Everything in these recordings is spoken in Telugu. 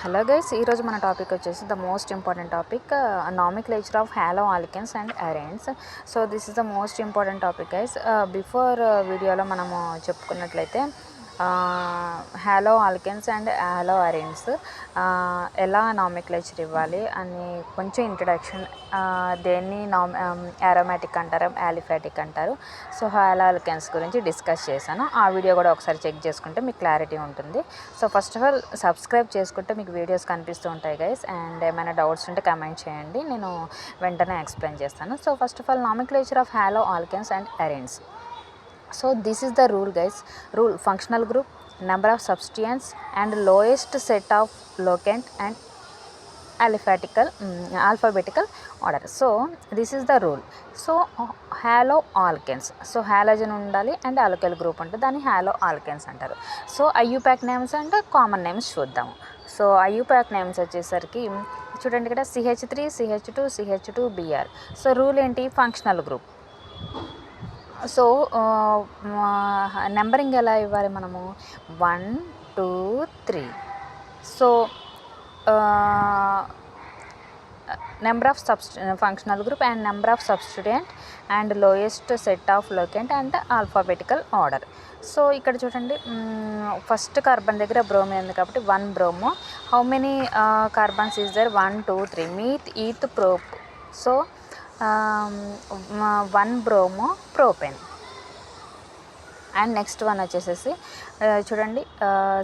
హలో గైస్, ఈరోజు మన టాపిక్ వచ్చేసి the most important topic nomenclature of halo alkanes and arenes. So this is the most important topic guys. Before వీడియోలో మనము చెప్పుకున్నట్లయితే halo alkanes and halo arenes ఎలా నామిక్లేచర్ ఇవ్వాలి అని కొంచెం ఇంట్రడక్షన్. దేన్ని అరోమాటిక్ అంటారు, ఆలిఫాటిక్ అంటారు. సో హాలో ఆల్కెన్స్ గురించి డిస్కస్ చేశాను. ఆ వీడియో కూడా ఒకసారి చెక్ చేసుకుంటే మీకు క్లారిటీ ఉంటుంది. So first of all subscribe చేసుకుంటే మీకు వీడియోస్ కనిపిస్తూ ఉంటాయి గైస్. అండ్ ఏమైనా డౌట్స్ ఉంటే కమెంట్ చేయండి, నేను వెంటనే ఎక్స్ప్లెయిన్ చేస్తాను. So first of all nomenclature of halo alkanes and arenes. So this is the rule guys. Rule: functional group, number of substituents and lowest set of locant and alphabetical order. So this is the rule. So halo alkanes, so halogen ఉండాలి అండ్ ఆల్కైల్ గ్రూప్ ఉంటుంది, దాన్ని హాలో ఆల్కెన్స్ అంటారు. So IUPAC names and common names చూద్దాము. సో ఐయుపాక్ నేమ్స్ వచ్చేసరికి చూడండి ఇక్కడ CH3 CH2 CH2Br. So rule ఏంటి? Functional group. సో నెంబరింగ్ ఎలా ఇవ్వాలి మనము? 1 2 3. So number of functional group and number of substituent and lowest set of locant and alphabetical order. So ఇక్కడ చూడండి, ఫస్ట్ కార్బన్ దగ్గర బ్రోమిన్ ఉంది కాబట్టి 1 bromo. How many carbons is there? 1 2 3. Meth eth prop. So 1 bromo propene. And next one వచ్చేసేసి చూడండి,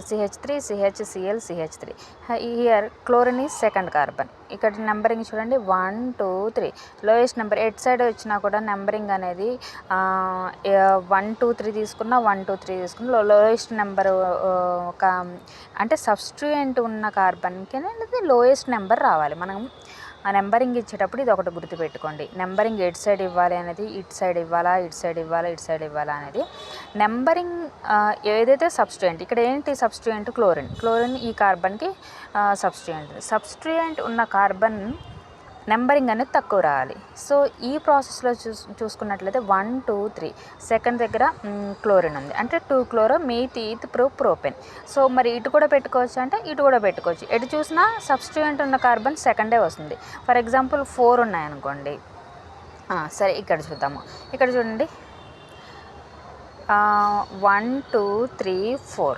CH3 CHCl CH3. Here chlorine is second carbon. ఇక్కడ నెంబరింగ్ చూడండి 1 2 3. లోయెస్ట్ నెంబర్ ఎట్ సైడ్ వచ్చినా కూడా నెంబరింగ్ అనేది 1 2 3 తీసుకున్నా 1 2 3 తీసుకున్నా లోయెస్ట్ నెంబర్ అంటే సబ్స్టిట్యూయెంట్ ఉన్న కార్బన్కి అనేది లోయెస్ట్ నెంబర్ రావాలి. మనం ఆ నెంబరింగ్ ఇచ్చేటప్పుడు ఇది ఒకటి గుర్తుపెట్టుకోండి. నెంబరింగ్ ఎట్ సైడ్ ఇవ్వాలి అనేది ఇటు సైడ్ ఇవ్వాలా, ఇటు సైడ్ ఇవ్వాలా, ఇటు సైడ్ ఇవ్వాలా అనేది నెంబరింగ్. ఏదైతే సబ్స్టిట్యూయెంట్, ఇక్కడ ఏంటి సబ్స్టిట్యూయెంట్? క్లోరిన్ ఈ కార్బన్కి సబ్స్టిట్యూయెంట్ ఉన్న కార్బన్ నెంబరింగ్ అనేది తక్కువ రావాలి. సో ఈ ప్రాసెస్లో చూసుకున్నట్లయితే 1 2 3 సెకండ్ దగ్గర క్లోరిన్ ఉంది అంటే 2 chloro meat eth propene. So మరి ఇటు కూడా పెట్టుకోవచ్చు అంటే ఇటు కూడా పెట్టుకోవచ్చు. ఎటు చూసినా సబ్స్టిట్యూయెంట్ ఉన్న కార్బన్ సెకండే వస్తుంది. ఫర్ ఎగ్జాంపుల్ 4 ఉన్నాయనుకోండి. సరే ఇక్కడ చూద్దాము. ఇక్కడ చూడండి 1 2 3 4.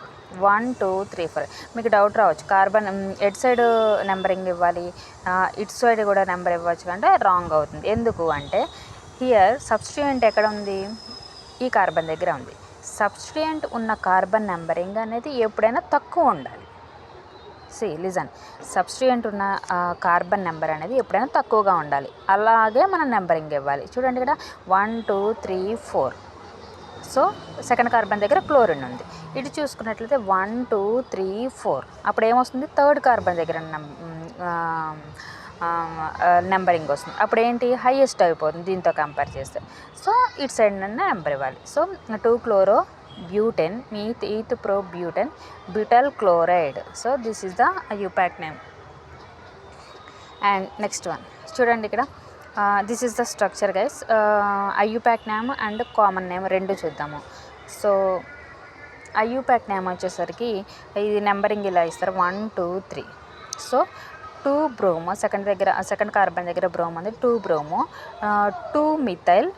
1 2 3 4. మీకు డౌట్ రావచ్చు, కార్బన్ ఎట్ సైడ్ నెంబరింగ్ ఇవ్వాలి, ఇటు సైడ్ కూడా నెంబర్ ఇవ్వచ్చు అంటే రాంగ్ అవుతుంది. ఎందుకు అంటే హియర్ సబ్స్టిట్యూయెంట్ ఎక్కడ ఉంది? ఈ కార్బన్ దగ్గర ఉంది. సబ్స్టిట్యూయెంట్ ఉన్న కార్బన్ నెంబరింగ్ అనేది ఎప్పుడైనా తక్కువ ఉండాలి. లిజన్, సబ్స్టిట్యూయెంట్ ఉన్న కార్బన్ నెంబర్ అనేది ఎప్పుడైనా తక్కువగా ఉండాలి. అలాగే మనం నెంబరింగ్ ఇవ్వాలి. చూడండి ఇక్కడ 1 2 3 4. సో సెకండ్ కార్బన్ దగ్గర క్లోరిన్ ఉంది. ఇటు చూసుకున్నట్లయితే 1 2 3 4. అప్పుడు ఏమొస్తుంది? థర్డ్ కార్బన్ దగ్గర నెంబరింగ్ వస్తుంది. అప్పుడు ఏంటి? హైయెస్ట్ అయిపోతుంది దీంతో కంపేర్ చేస్తే. సో ఇటు సైడ్ నెంబర్ ఇవ్వాలి. So 2 chloro butane meth eth pro butane butyl chloride. So this is the IUPAC name. And next one చూడండి ఇక్కడ, this is the structure guys. IUPAC name and common name రెండు చూద్దాము. సో ఐయుపాక్ నేమ్ వచ్చేసరికి ఇది నెంబరింగ్ ఇలా ఇస్తారు 1 2 3. సో 2 బ్రోమో సెకండ్ కార్బన్ దగ్గర బ్రోమో ఉంది. 2 bromo 2 methyl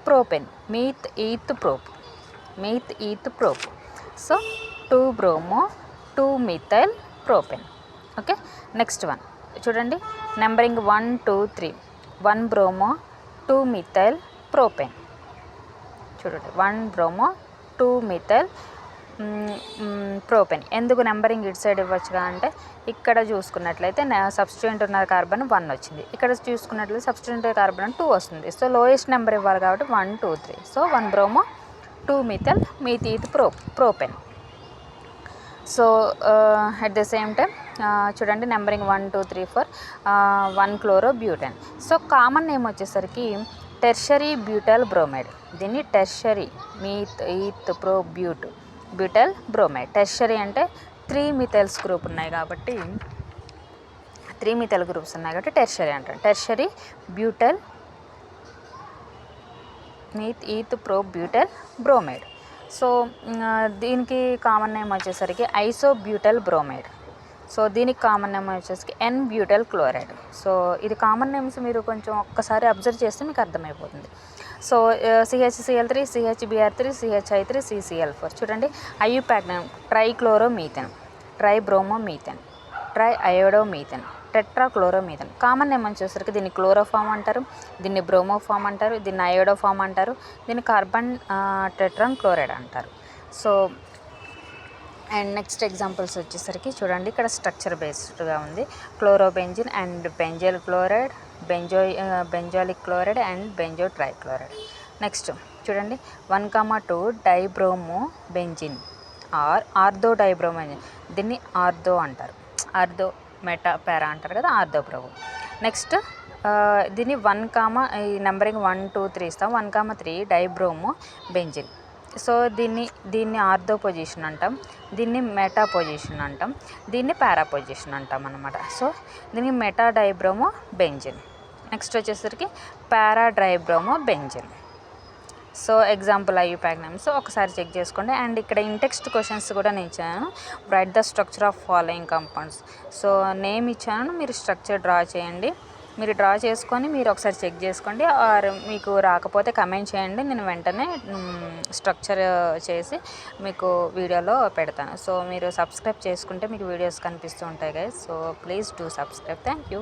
propane meat eth prop. So 2 bromo 2 methyl propane. Okay, next one చూడండి, నెంబరింగ్ 1 2 3. 1 bromo 2 methyl propane. చూడండి 1 బ్రోమో 2 మిథైల్ ప్రోపెన్. ఎందుకు నెంబరింగ్ ఇటు సైడ్ ఇవ్వచ్చుగా అంటే ఇక్కడ చూసుకున్నట్లయితే సబ్స్టిట్యూయెంట్ ఉన్న కార్బన్ 1 వచ్చింది, ఇక్కడ చూసుకున్నట్లయితే సబ్స్టిట్యూయెంట్ కార్బన్ 2 వస్తుంది. సో లోయెస్ట్ నెంబర్ ఇవ్వాలి కాబట్టి 1 2 3. So 1 bromo 2 methyl meth eth propene. So at the same time చూడండి numbering 1 2 3 4. 1 chloro butane. So common name వచ్చేసరికి టెర్షరీ బ్యూటల్ బ్రోమైడ్. దీన్ని tertiary meth eth butyl bromide. Tertiary అంటే 3 మిథైల్స్ గ్రూప్ ఉన్నాయి కాబట్టి 3 మిథైల్ గ్రూప్స్ ఉన్నాయి కాబట్టి టెర్షరీ అంటారు. Tertiary butyl meth eth butyl bromide. So దీనికి కామన్ నేమ్ వచ్చేసరికి ఐసోబ్యూటల్ బ్రోమైడ్. సో దీనికి కామన్ నేమ్ వచ్చేసి ఎన్ బ్యూటైల్ క్లోరైడ్. సో ఇది కామన్ నేమ్స్ మీరు కొంచెం ఒక్కసారి అబ్జర్వ్ చేస్తే మీకు అర్థమైపోతుంది. So CHCl3, CHBr3, CHI3, CCl4. చూడండి IUPAC నేమ్ ట్రైక్లోరోమీథేన్, ట్రైబ్రోమోమీథేన్, ట్రైఅయోడోమీథేన్, టెట్రాక్లోరోమీథేన్. కామన్ నేమ్ వచ్చేసరికి దీన్ని క్లోరోఫామ్ అంటారు, దీన్ని బ్రోమోఫామ్ అంటారు, దీన్ని అయోడోఫామ్ అంటారు, దీన్ని కార్బన్ టెట్రాన్ క్లోరైడ్ అంటారు. సో అండ్ నెక్స్ట్ ఎగ్జాంపుల్స్ వచ్చేసరికి చూడండి ఇక్కడ స్ట్రక్చర్ బేస్డ్గా ఉంది. Chlorobenzene and benzyl chloride, benzylic chloride and benzo trichloride. Next చూడండి 1,2 dibromo benzene or ortho dibromobenzene, దీన్ని ఆర్థో అంటారు, ఆర్థో మెటా పారా అంటారు కదా, ఆర్థో బ్రోమో. నెక్స్ట్ దీన్ని ఈ నెంబరింగ్ 1, 2, 3 ఇస్తాం. 1,3 డైబ్రోమో బెంజిన్. సో దీన్ని ఆర్థో పొజిషన్ అంటాం, దీన్ని మెటా పొజిషన్ అంటాం, దీన్ని పారా పొజిషన్ అంటాం అన్నమాట. సో దీన్ని మెటా డైబ్రోమో బెంజిన్. నెక్స్ట్ వచ్చేసరికి para dibromo benzene. So example IUPAC names ఒకసారి చెక్ చేసుకోండి. అండ్ ఇక్కడ ఇంటెక్స్ట్ క్వశ్చన్స్ కూడా నేను ఇచ్చాను. Write the structure of following compounds. So name ఇచ్చాను, మీరు స్ట్రక్చర్ డ్రా చేయండి. మీరు డ్రా చేసుకొని మీరు ఒకసారి చెక్ చేసుకోండి. ఆర్ మీకు రాకపోతే కమెంట్ చేయండి, నేను వెంటనే స్ట్రక్చర్ చేసి మీకు వీడియోలో పెడతాను. సో మీరు సబ్స్క్రైబ్ చేసుకుంటే మీకు వీడియోస్ కనిపిస్తూ ఉంటాయి guys. So please do subscribe. Thank you.